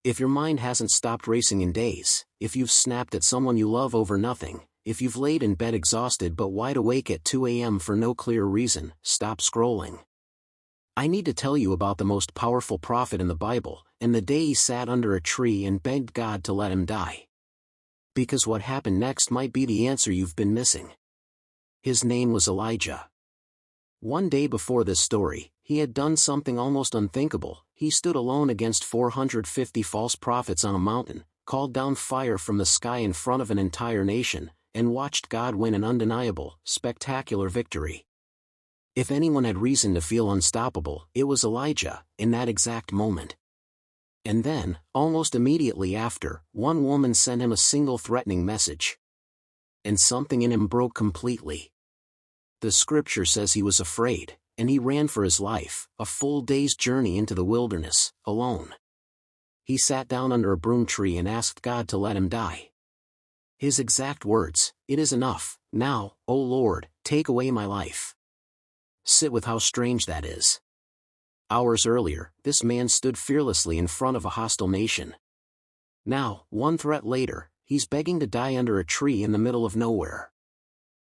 If your mind hasn't stopped racing in days, if you've snapped at someone you love over nothing, if you've laid in bed exhausted but wide awake at 2 a.m. for no clear reason, stop scrolling. I need to tell you about the most powerful prophet in the Bible, and the day he sat under a tree and begged God to let him die. Because what happened next might be the answer you've been missing. His name was Elijah. One day before this story, he had done something almost unthinkable. He stood alone against 450 false prophets on a mountain, called down fire from the sky in front of an entire nation, and watched God win an undeniable, spectacular victory. If anyone had reason to feel unstoppable, it was Elijah, in that exact moment. And then, almost immediately after, one woman sent him a single threatening message. And something in him broke completely. The scripture says he was afraid, and he ran for his life, a full day's journey into the wilderness, alone. He sat down under a broom tree and asked God to let him die. His exact words, "It is enough, now, O Lord, take away my life." Sit with how strange that is. Hours earlier, this man stood fearlessly in front of a hostile nation. Now, one threat later, he's begging to die under a tree in the middle of nowhere.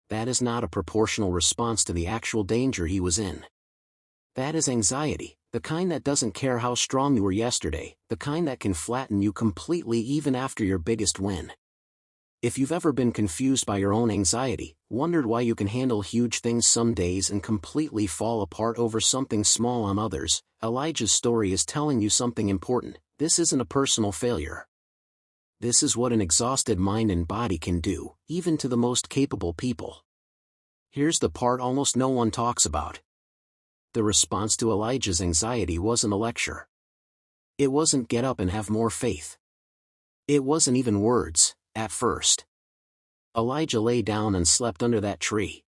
That is not a proportional response to the actual danger he was in. That is anxiety, the kind that doesn't care how strong you were yesterday, the kind that can flatten you completely even after your biggest win. If you've ever been confused by your own anxiety, wondered why you can handle huge things some days and completely fall apart over something small on others, Elijah's story is telling you something important. This isn't a personal failure. This is what an exhausted mind and body can do, even to the most capable people. Here's the part almost no one talks about. The response to Elijah's anxiety wasn't a lecture. It wasn't "get up and have more faith." It wasn't even words, at first. Elijah lay down and slept under that tree.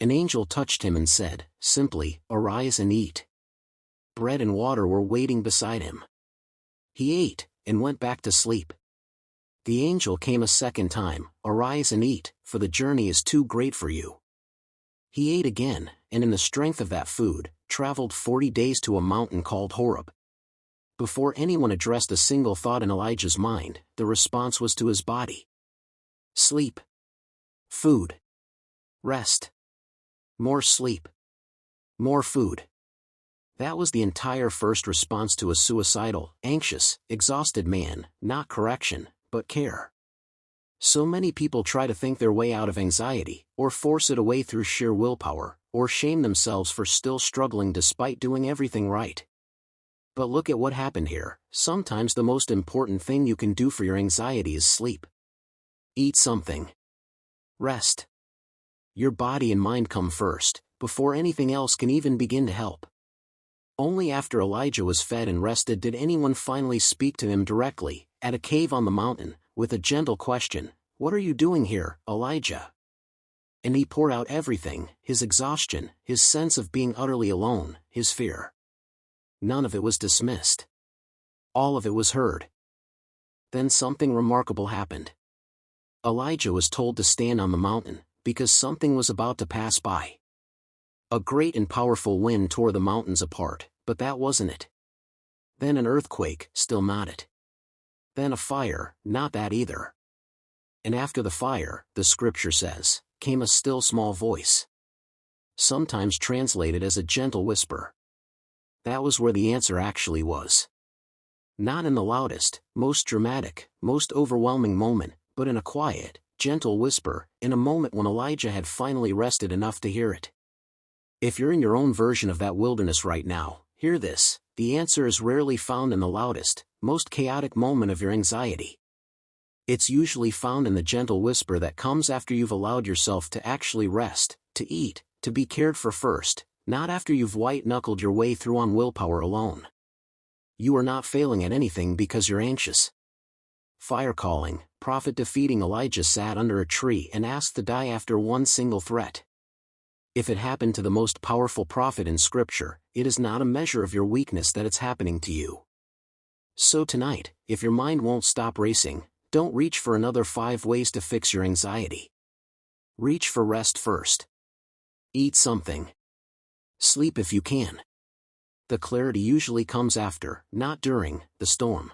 An angel touched him and said, simply, "Arise and eat." Bread and water were waiting beside him. He ate, and went back to sleep. The angel came a second time, "Arise and eat, for the journey is too great for you." He ate again, and in the strength of that food, traveled 40 days to a mountain called Horeb. Before anyone addressed a single thought in Elijah's mind, the response was to his body. Sleep. Food. Rest. More sleep. More food. That was the entire first response to a suicidal, anxious, exhausted man, not correction, but care. So many people try to think their way out of anxiety, or force it away through sheer willpower, or shame themselves for still struggling despite doing everything right. But look at what happened here. Sometimes the most important thing you can do for your anxiety is sleep. Eat something. Rest. Your body and mind come first, before anything else can even begin to help. Only after Elijah was fed and rested did anyone finally speak to him directly, at a cave on the mountain, with a gentle question, "What are you doing here, Elijah?" And he poured out everything, his exhaustion, his sense of being utterly alone, his fear. None of it was dismissed. All of it was heard. Then something remarkable happened. Elijah was told to stand on the mountain, because something was about to pass by. A great and powerful wind tore the mountains apart, but that wasn't it. Then an earthquake, still not it. Then a fire, not that either. And after the fire, the scripture says, came a still small voice. Sometimes translated as a gentle whisper. That was where the answer actually was. Not in the loudest, most dramatic, most overwhelming moment, but in a quiet, gentle whisper, in a moment when Elijah had finally rested enough to hear it. If you're in your own version of that wilderness right now, hear this: the answer is rarely found in the loudest, most chaotic moment of your anxiety. It's usually found in the gentle whisper that comes after you've allowed yourself to actually rest, to eat, to be cared for first, not after you've white-knuckled your way through on willpower alone. You are not failing at anything because you're anxious. Fire calling, prophet defeating Elijah sat under a tree and asked to die after one single threat. If it happened to the most powerful prophet in Scripture, it is not a measure of your weakness that it's happening to you. So tonight, if your mind won't stop racing, don't reach for another 5 ways to fix your anxiety. Reach for rest first. Eat something. Sleep if you can. The clarity usually comes after, not during, the storm.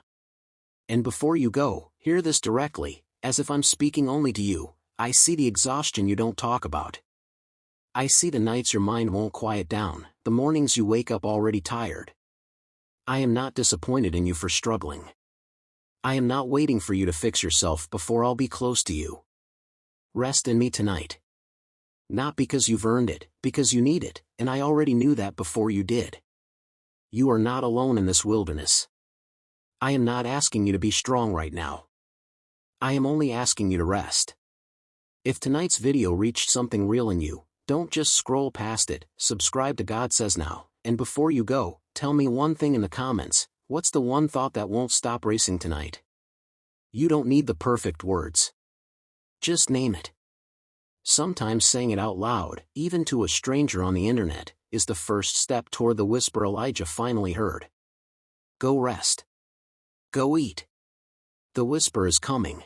And before you go, hear this directly, as if I'm speaking only to you. I see the exhaustion you don't talk about. I see the nights your mind won't quiet down, the mornings you wake up already tired. I am not disappointed in you for struggling. I am not waiting for you to fix yourself before I'll be close to you. Rest in me tonight. Not because you've earned it, because you need it, and I already knew that before you did. You are not alone in this wilderness. I am not asking you to be strong right now. I am only asking you to rest. If tonight's video reached something real in you, don't just scroll past it, subscribe to Godsaysnow, and before you go, tell me one thing in the comments. What's the one thought that won't stop racing tonight? You don't need the perfect words. Just name it. Sometimes saying it out loud, even to a stranger on the internet, is the first step toward the whisper Elijah finally heard. Go rest. Go eat. The whisper is coming.